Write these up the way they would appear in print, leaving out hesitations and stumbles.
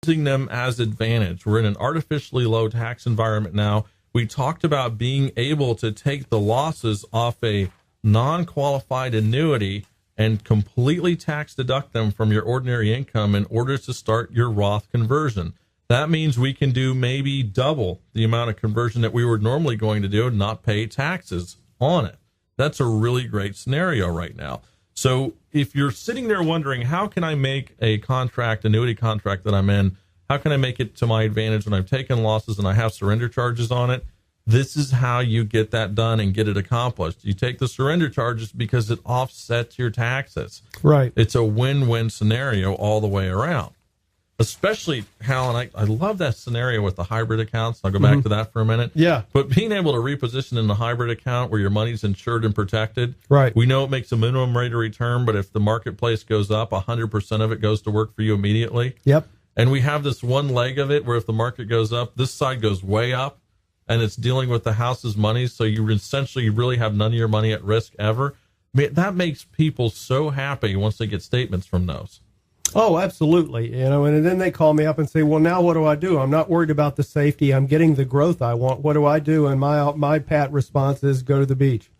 using them as advantage. We're in an artificially low tax environment now. We talked about being able to take the losses off a non-qualified annuity and completely tax deduct them from your ordinary income in order to start your Roth conversion. That means we can do maybe double the amount of conversion that we were normally going to do and not pay taxes on it. That's a really great scenario right now. So if you're sitting there wondering, how can I make a contract, annuity contract that I'm in, how can I make it to my advantage when I've taken losses and I have surrender charges on it? This is how you get that done and get it accomplished. You take the surrender charges because it offsets your taxes. Right. It's a win-win scenario all the way around. Especially, Hal, and I love that scenario with the hybrid accounts. I'll go back to that for a minute. Yeah. But being able to reposition in the hybrid account where your money's insured and protected. Right. We know it makes a minimum rate of return, but if the marketplace goes up, 100% of it goes to work for you immediately. Yep. And we have this one leg of it where if the market goes up, this side goes way up, and it's dealing with the house's money. So you essentially really have none of your money at risk ever. I mean, that makes people so happy once they get statements from those. Oh, absolutely. And then they call me up and say, well, now what do? I'm not worried about the safety. I'm getting the growth I want. What do I do? And my pat response is, go to the beach.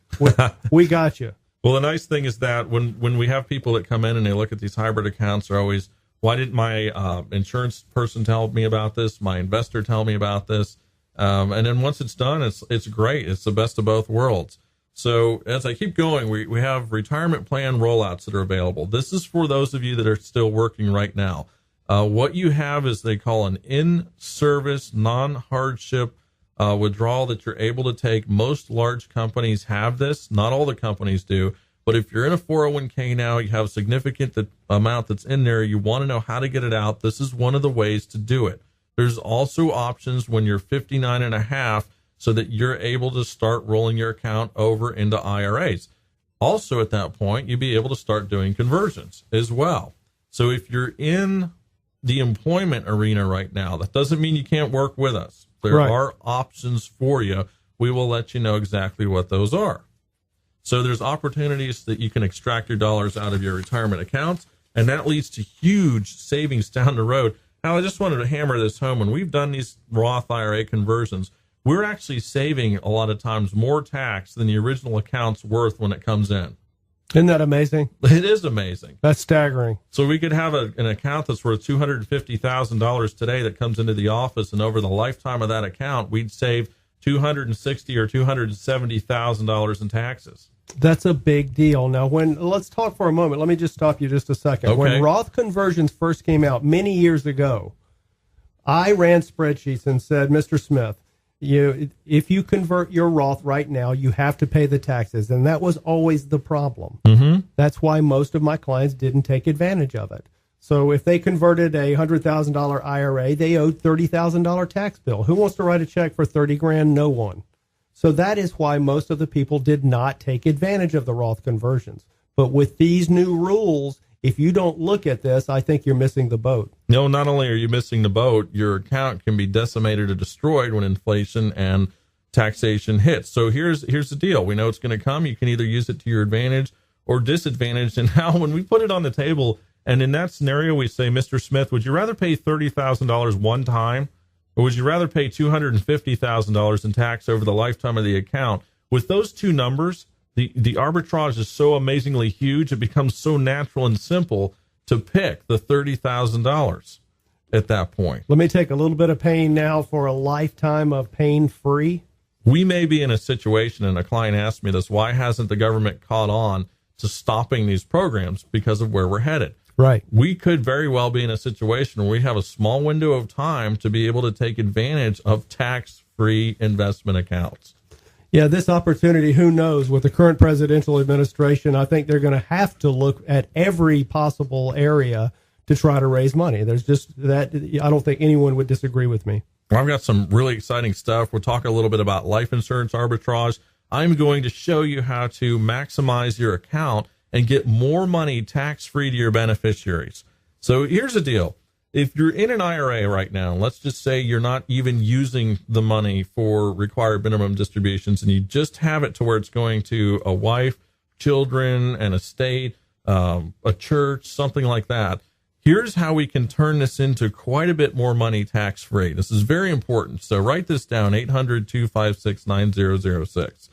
We got you. Well, the nice thing is that when we have people that come in and they look at these hybrid accounts, they're always, why didn't my insurance person tell me about this? My investor tell me about this? And then once it's done, it's great. It's the best of both worlds. So as I keep going, we have retirement plan rollouts that are available. This is for those of you that are still working right now. What you have is they call an in-service, non-hardship withdrawal that you're able to take. Most large companies have this. Not all the companies do. But if you're in a 401k now, you have a significant amount that's in there, you want to know how to get it out, this is one of the ways to do it. There's also options when you're 59 and a half so that you're able to start rolling your account over into IRAs. Also at that point, you'll be able to start doing conversions as well. So if you're in the employment arena right now, that doesn't mean you can't work with us. There are options for you. We will let you know exactly what those are. So there's opportunities that you can extract your dollars out of your retirement accounts, and that leads to huge savings down the road. Now, I just wanted to hammer this home. When we've done these Roth IRA conversions, we're actually saving a lot of times more tax than the original account's worth when it comes in. Isn't that amazing? It is amazing. That's staggering. So we could have an account that's worth $250,000 today that comes into the office, and over the lifetime of that account, we'd save $260,000 or $270,000 in taxes. That's a big deal. Now, let's talk for a moment. Let me just stop you just a second. Okay. When Roth conversions first came out many years ago, I ran spreadsheets and said, Mr. Smith, if you convert your Roth right now, you have to pay the taxes. And that was always the problem. Mm-hmm. That's why most of my clients didn't take advantage of it. So if they converted a $100,000 IRA, they owed $30,000 tax bill. Who wants to write a check for $30,000? No one. So that is why most of the people did not take advantage of the Roth conversions. But with these new rules, if you don't look at this, I think you're missing the boat. No, not only are you missing the boat, your account can be decimated or destroyed when inflation and taxation hits. So here's the deal. We know it's going to come. You can either use it to your advantage or disadvantage. And now when we put it on the table, and in that scenario, we say, Mr. Smith, would you rather pay $30,000 one time, or would you rather pay $250,000 in tax over the lifetime of the account? With those two numbers, the arbitrage is so amazingly huge, it becomes so natural and simple to pick the $30,000 at that point. Let me take a little bit of pain now for a lifetime of pain-free. We may be in a situation, and a client asked me this, why hasn't the government caught on to stopping these programs because of where we're headed? Right. We could very well be in a situation where we have a small window of time to be able to take advantage of tax-free investment accounts. Yeah, this opportunity, who knows, with the current presidential administration, I think they're going to have to look at every possible area to try to raise money. There's just that, I don't think anyone would disagree with me. Well, I've got some really exciting stuff. We'll talk a little bit about life insurance arbitrage. I'm going to show you how to maximize your account and get more money tax-free to your beneficiaries. So here's the deal. If you're in an IRA right now, let's just say you're not even using the money for required minimum distributions, and you just have it to where it's going to a wife, children, an estate, a church, something like that. Here's how we can turn this into quite a bit more money tax-free. This is very important. So write this down, 800-256-9006.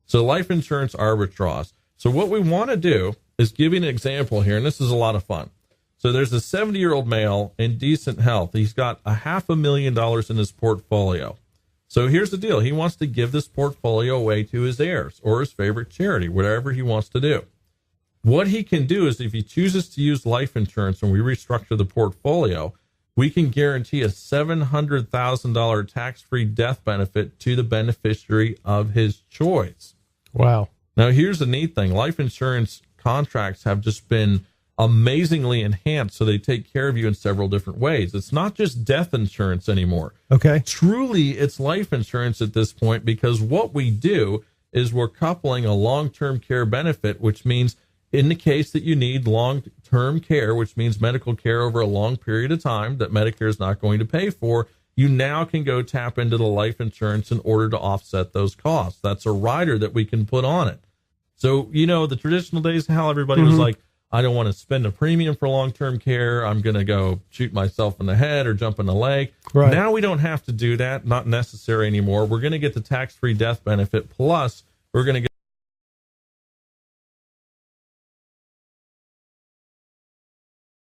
So life insurance arbitrage. So what we want to do is give you an example here, and this is a lot of fun. So there's a 70-year-old male in decent health. He's got $500,000 in his portfolio. So here's the deal. He wants to give this portfolio away to his heirs or his favorite charity, whatever he wants to do. What he can do is if he chooses to use life insurance and we restructure the portfolio, we can guarantee a $700,000 tax-free death benefit to the beneficiary of his choice. Wow. Now, here's the neat thing. Life insurance contracts have just been amazingly enhanced, so they take care of you in several different ways. It's not just death insurance anymore. Okay. Truly, it's life insurance at this point, because what we do is we're coupling a long-term care benefit, which means in the case that you need long-term care, which means medical care over a long period of time that Medicare is not going to pay for, you now can go tap into the life insurance in order to offset those costs. That's a rider that we can put on it. So, the traditional days, how everybody was like, I don't want to spend a premium for long-term care. I'm going to go shoot myself in the head or jump in the lake. Right. Now we don't have to do that. Not necessary anymore. We're going to get the tax-free death benefit. Plus, we're going to get